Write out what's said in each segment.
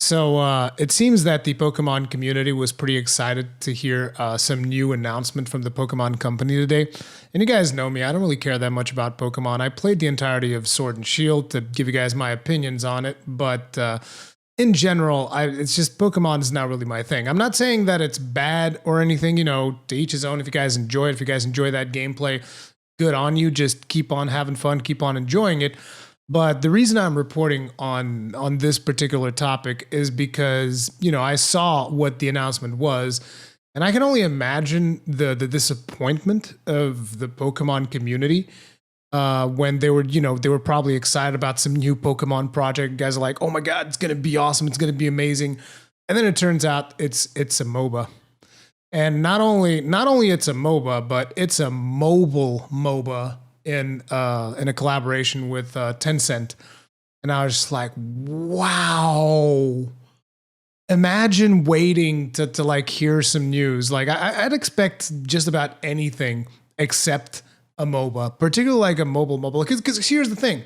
So it seems that the Pokemon community was pretty excited to hear some new announcement from the Pokemon company today. And you guys know me, I don't really care that much about Pokemon. I played the entirety of Sword and Shield to give you guys my opinions on it, but in general, it's just Pokemon is not really my thing. I'm not saying that it's bad or anything, to each his own. If you guys enjoy it, if you guys enjoy that gameplay, good on you. Just keep on having fun, keep on enjoying it. But the reason I'm reporting on this particular topic is because, I saw what the announcement was, and I can only imagine the disappointment of the Pokemon community when they were probably excited about some new Pokemon project. Guys are like, oh my God, it's going to be awesome. It's going to be amazing. And then it turns out it's a MOBA. And not only it's a MOBA, but it's a mobile MOBA in a collaboration with Tencent. And I was just like, wow. Imagine waiting to like hear some news. Like I'd expect just about anything except a MOBA, particularly like a mobile MOBA. Because here's the thing.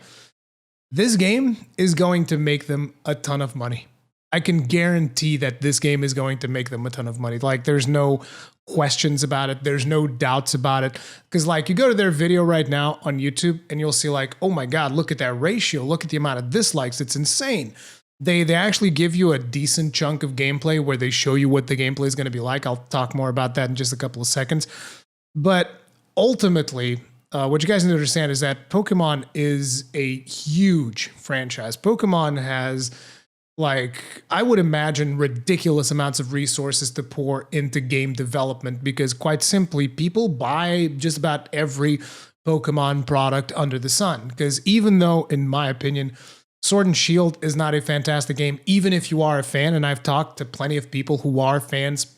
This game is going to make them a ton of money. I can guarantee that this game is going to make them a ton of money. Like there's no questions about it. There's no doubts about it. Because like you go to their video right now on YouTube and you'll see like, oh my God, look at that ratio. Look at the amount of dislikes. It's insane. They actually give you a decent chunk of gameplay where they show you what the gameplay is going to be like. I'll talk more about that in just a couple of seconds. But ultimately, what you guys need to understand is that Pokemon is a huge franchise. Pokemon has, like, I would imagine ridiculous amounts of resources to pour into game development because quite simply, people buy just about every Pokemon product under the sun. Because even though, in my opinion, Sword and Shield is not a fantastic game, even if you are a fan, and I've talked to plenty of people who are fans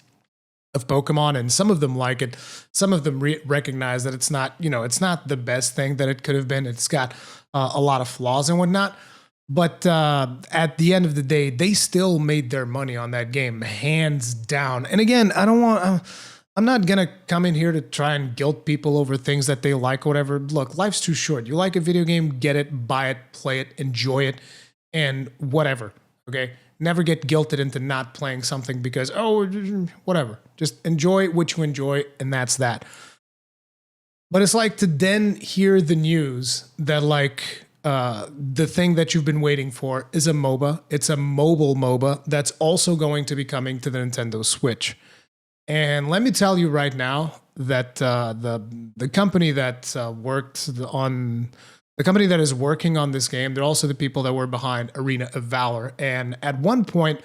of Pokemon, and some of them like it, some of them recognize that it's not, it's not the best thing that it could have been. It's got a lot of flaws and whatnot. But at the end of the day, they still made their money on that game, hands down. And again, I'm not going to come in here to try and guilt people over things that they like or whatever. Look, life's too short. You like a video game, get it, buy it, play it, enjoy it, and whatever, okay? Never get guilted into not playing something because, oh, whatever. Just enjoy what you enjoy, and that's that. But it's like to then hear the news that like the thing that you've been waiting for is a MOBA. It's a mobile MOBA that's also going to be coming to the Nintendo Switch. And let me tell you right now that the company that the company that is working on this game, they're also the people that were behind Arena of Valor. And at one point,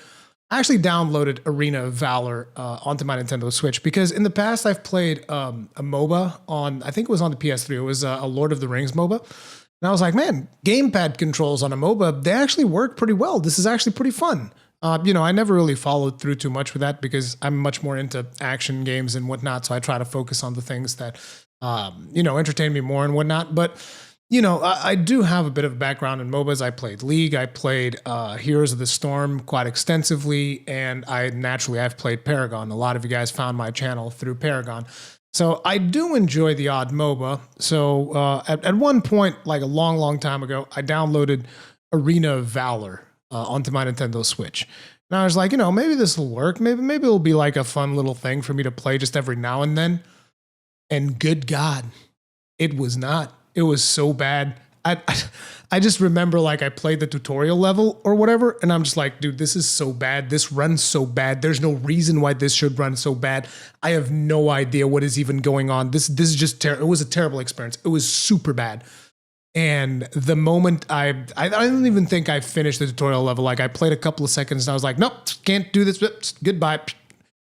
I actually downloaded Arena of Valor onto my Nintendo Switch because in the past I've played a MOBA on, I think it was on the PS3. It was a Lord of the Rings MOBA. And I was like, man, gamepad controls on a MOBA, they actually work pretty well. This is actually pretty fun. I never really followed through too much with that because I'm much more into action games and whatnot. So I try to focus on the things that, entertain me more and whatnot. But, I do have a bit of background in MOBAs. I played League. I played Heroes of the Storm quite extensively. And I've played Paragon. A lot of you guys found my channel through Paragon. So I do enjoy the odd MOBA. So at one point, like a long, long time ago, I downloaded Arena of Valor onto my Nintendo Switch. And I was like, maybe this will work. Maybe it'll be like a fun little thing for me to play just every now and then. And good God, it was not. It was so bad. I just remember like I played the tutorial level or whatever, and I'm just like, dude, this is so bad. This runs so bad. There's no reason why this should run so bad. I have no idea what is even going on. This is just terrible. It was a terrible experience. It was super bad. And the moment I don't even think I finished the tutorial level. Like I played a couple of seconds and I was like, nope, can't do this. Goodbye.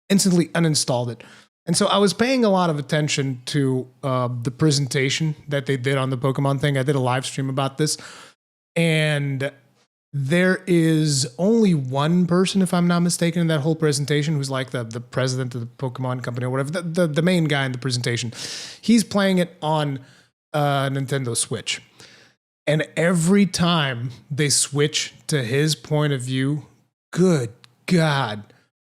Instantly uninstalled it. And so I was paying a lot of attention to the presentation that they did on the Pokemon thing. I did a live stream about this. And there is only one person, if I'm not mistaken, in that whole presentation who's like the president of the Pokemon company or whatever, the main guy in the presentation. He's playing it on Nintendo Switch. And every time they switch to his point of view, good God,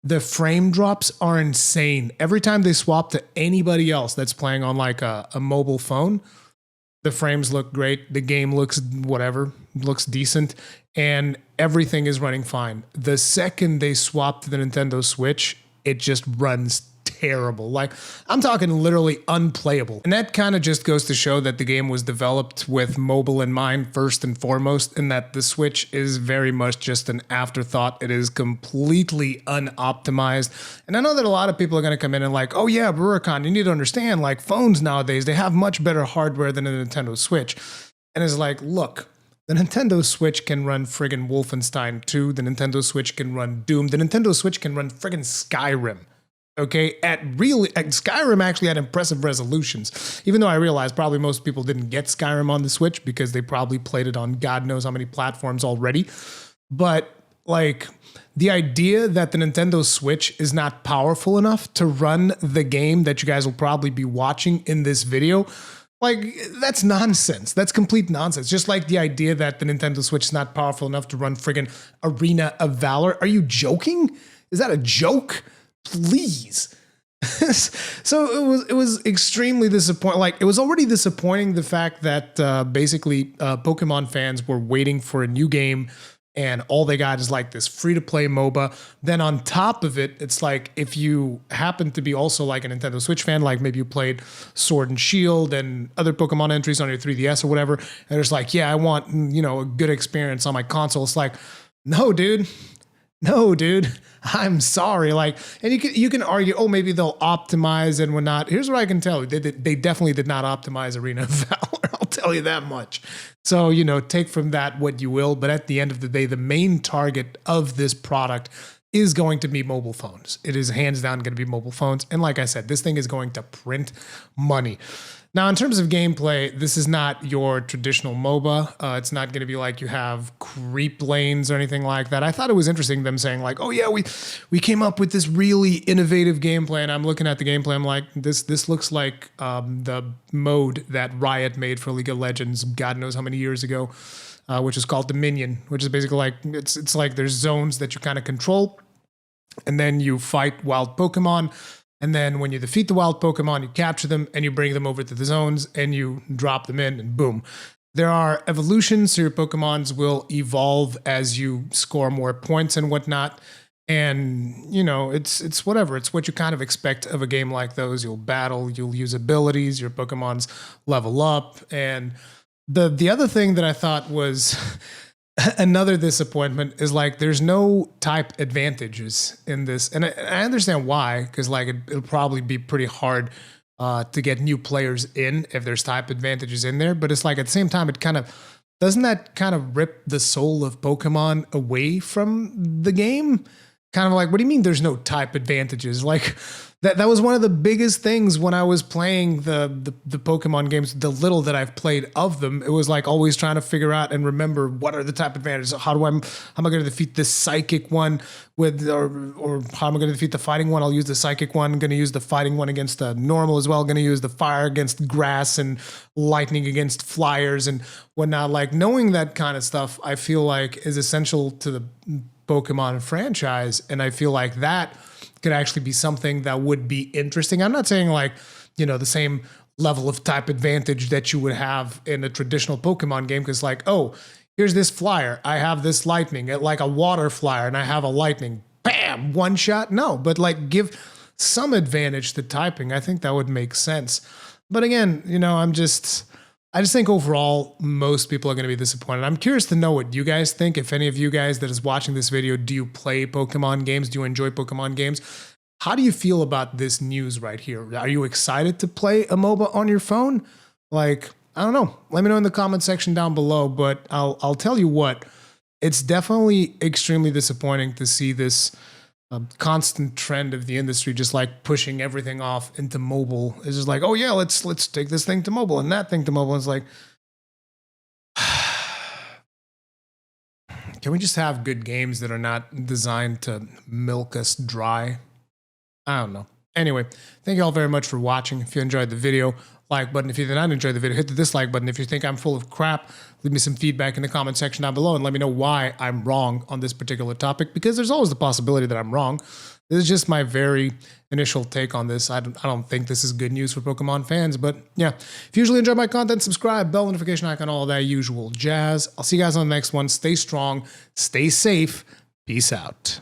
the frame drops are insane. Every time they swap to anybody else that's playing on like a mobile phone, the frames look great. The game looks whatever, looks decent. And everything is running fine. The second they swap to the Nintendo Switch, it just runs terrible. Like, I'm talking literally unplayable. And that kind of just goes to show that the game was developed with mobile in mind first and foremost, and that the Switch is very much just an afterthought. It is completely unoptimized. And I know that a lot of people are going to come in and like, oh yeah, Rurikon, you need to understand, like, phones nowadays, they have much better hardware than a Nintendo Switch. And it's like, look, the Nintendo Switch can run friggin' Wolfenstein 2. The Nintendo Switch can run Doom. The Nintendo Switch can run friggin' Skyrim. Okay, at Skyrim actually had impressive resolutions, even though I realized probably most people didn't get Skyrim on the Switch because they probably played it on God knows how many platforms already. But like, the idea that the Nintendo Switch is not powerful enough to run the game that you guys will probably be watching in this video, like, that's nonsense. That's complete nonsense. Just like the idea that the Nintendo Switch is not powerful enough to run friggin' Arena of Valor. Are you joking? Is that a joke? Please. So it was extremely disappointing. Like, it was already disappointing the fact that basically Pokemon fans were waiting for a new game, and all they got is like this free-to-play MOBA. Then on top of it, it's like, if you happen to be also like a Nintendo Switch fan, like maybe you played Sword and Shield and other Pokemon entries on your 3DS or whatever, and it's like, yeah, I want, you know, a good experience on my console. It's like, no, dude. No, dude, I'm sorry. Like, and you can argue, oh, maybe they'll optimize and whatnot. Here's what I can tell you. They definitely did not optimize Arena of Valor. I'll tell you that much. So, you know, take from that what you will. But at the end of the day, the main target of this product is going to be mobile phones. It is hands down going to be mobile phones. And like I said, this thing is going to print money. Now, in terms of gameplay, this is not your traditional MOBA. It's not going to be like you have creep lanes or anything like that. I thought it was interesting them saying like, oh yeah, we came up with this really innovative gameplay. And I'm looking at the gameplay, I'm like, this looks like the mode that Riot made for League of Legends, God knows how many years ago, which is called Dominion, which is basically like, it's like there's zones that you kind of control, and then you fight wild Pokemon. And then when you defeat the wild Pokemon, you capture them and you bring them over to the zones and you drop them in, and boom. There are evolutions, so your Pokemons will evolve as you score more points and whatnot. And, you know, it's whatever. It's what you kind of expect of a game like those. You'll battle, you'll use abilities, your Pokemons level up. And the other thing that I thought was another disappointment is like, there's no type advantages in this. And I understand why, because like it'll probably be pretty hard to get new players in if there's type advantages in there. But it's like, at the same time, it kind of, doesn't that kind of rip the soul of Pokemon away from the game? Kind of like, what do you mean there's no type advantages? Like, that was one of the biggest things when I was playing the Pokemon games, the little that I've played of them. It was like always trying to figure out and remember, what are the type advantages? How am I going to defeat this psychic one with, or how am I going to defeat the fighting one? I'll use the psychic one. I'm going to use the fighting one against the normal as well. Going to use the fire against grass and lightning against flyers and whatnot. Like, knowing that kind of stuff, I feel like is essential to the Pokemon franchise. And I feel like that could actually be something that would be interesting. I'm not saying like, you know, the same level of type advantage that you would have in a traditional Pokemon game, because like, oh, here's this flyer, I have this lightning, like a water flyer, and I have a lightning, bam, one shot. No, but like, give some advantage to typing. I think that would make sense. But again, you know, I just think overall, most people are going to be disappointed. I'm curious to know what you guys think. If any of you guys that is watching this video, do you play Pokemon games? Do you enjoy Pokemon games? How do you feel about this news right here? Are you excited to play a MOBA on your phone? Like, I don't know. Let me know in the comment section down below. But I'll tell you what, it's definitely extremely disappointing to see this constant trend of the industry just like pushing everything off into mobile. It's just like, oh yeah, let's take this thing to mobile and that thing to mobile. It's like, can we just have good games that are not designed to milk us dry? I don't know. Anyway, thank you all very much for watching. If you enjoyed the video, like button. If you did not enjoy the video, hit the dislike button. If you think I'm full of crap, leave me some feedback in the comment section down below and let me know why I'm wrong on this particular topic, because there's always the possibility that I'm wrong. This is just my very initial take on this. I don't think this is good news for Pokemon fans, but yeah. If you usually enjoy my content, subscribe, bell notification icon, all that usual jazz. I'll see you guys on the next one. Stay strong, stay safe. Peace out.